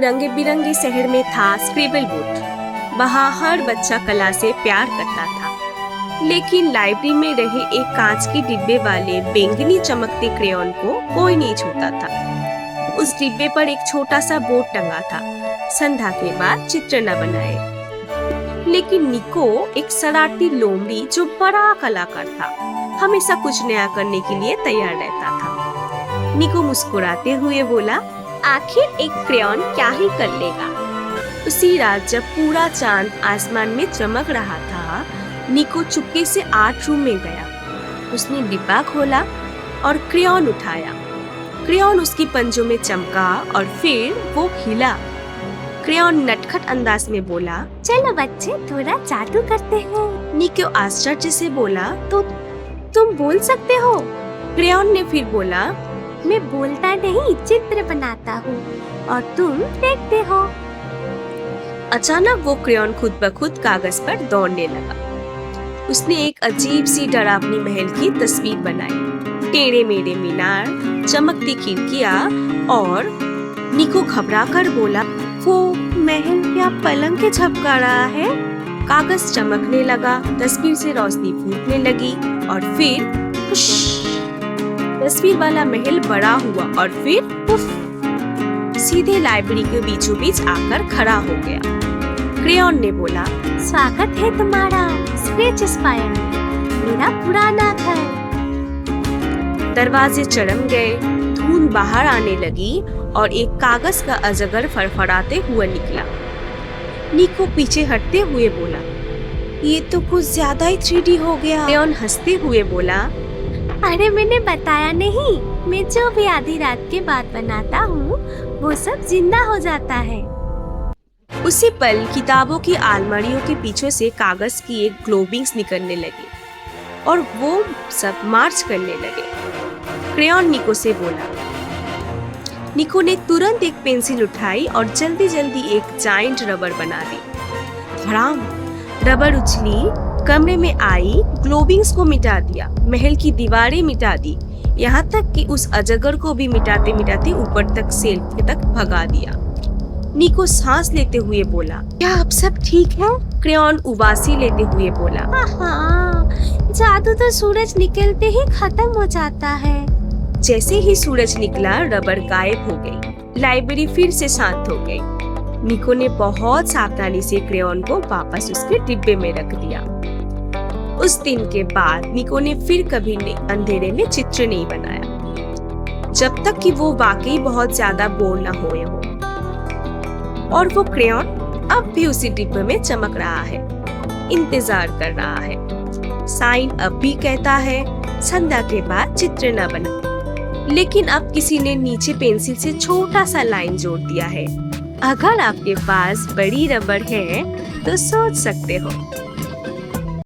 रंग बिरंगे शहर में था स्क्रिबल बुक। वहाँ हर बच्चा कला से प्यार करता था, लेकिन लाइब्रेरी में रहे एक कांच के डिब्बे वाले बैंगनी चमकते क्रेयॉन को कोई नहीं छूता था। उस डिब्बे पर एक छोटा सा बोर्ड टंगा था, संध्या के बाद चित्र न बनाए। लेकिन निको एक शरारती लोमड़ी जो बड़ा कलाकार था, हमेशा कुछ नया करने के लिए तैयार रहता था। निको मुस्कुराते हुए बोला, आखिर एक क्रेयॉन क्या ही कर लेगा। उसी रात जब पूरा चांद आसमान में चमक रहा था, निको चुपके से आर्ट रूम में गया। उसने डिब्बा खोला और क्रेयॉन उठाया। क्रेयॉन उसकी पंजों में चमका और फिर वो हिला। क्रेयॉन नटखट अंदाज में बोला, चलो बच्चे थोड़ा जादू करते हैं। निको आश्चर्य से बोला, तो तुम बोल सकते हो? क्रेयॉन ने फिर बोला, मैं बोलता नहीं, चित्र बनाता हूँ और तुम देखते हो। अचानक वो क्रेयॉन खुद ब खुद कागज पर दौड़ने लगा। उसने एक अजीब सी डरावनी महल की तस्वीर बनाई। टेढ़े मेढ़े मीनार, चमकती खिड़कियाँ और निको घबरा कर बोला, वो महल क्या पलंग के झपका रहा है? कागज चमकने लगा, तस्वीर से रोशनी फूटने लगी और फिर तस्वीर वाला महल बड़ा हुआ और फिर सीधे लाइब्रेरी के बीचों बीच आकर खड़ा हो गया। क्रेयॉन ने बोला, स्वागत है तुम्हारा स्केच स्पायर में, मेरा पुराना घर। दरवाजे चढ़म गए, धुंध बाहर आने लगी और एक कागज का अजगर फड़फड़ाते हुए निकला। निको पीछे हटते हुए बोला, ये तो कुछ ज्यादा ही 3D हो गया। क्रेयॉन हंसते हुए बोला, अरे मैंने बताया नहीं, मैं जो भी आधी रात के बाद बनाता हूँ वो सब जिंदा हो जाता है। उसी पल किताबों की अलमारियों के पीछे से कागज की एक ग्लोबिंग्स निकलने लगी और वो सब मार्च करने लगे। क्रेयॉन निको से बोला। निको ने तुरंत एक पेंसिल उठाई और जल्दी जल्दी एक जायंट रबर बना दी। धड़ाम! रबर उछली, कमरे में आई, ग्लोबिंग्स को मिटा दिया, महल की दीवारें मिटा दी, यहाँ तक कि उस अजगर को भी मिटाते मिटाते ऊपर तक सेल्फ तक भगा दिया। निको सांस लेते हुए बोला, क्या अब सब ठीक है? क्रेयॉन उबासी लेते हुए बोला, हाँ, जादू तो सूरज निकलते ही खत्म हो जाता है। जैसे ही सूरज निकला, रबर गायब हो गई। लाइब्रेरी फिर से शांत हो गई। निको ने बहुत सावधानी से क्रेयॉन को वापस उसके डिब्बे में रख दिया। उस दिन के बाद निको ने फिर कभी अंधेरे में चित्र नहीं बनाया, जब तक कि वो वाकई बहुत ज्यादा बोर न हुए हो। और वो क्रेयॉन अब भी उसी डिब्बे में चमक रहा है, इंतजार कर रहा है। साइन अब भी कहता है, संध्या के बाद चित्र न बना। लेकिन अब किसी ने नीचे पेंसिल से छोटा सा लाइन जोड़ दिया है। अगर आपके पास बड़ी रबर है तो सोच सकते हो।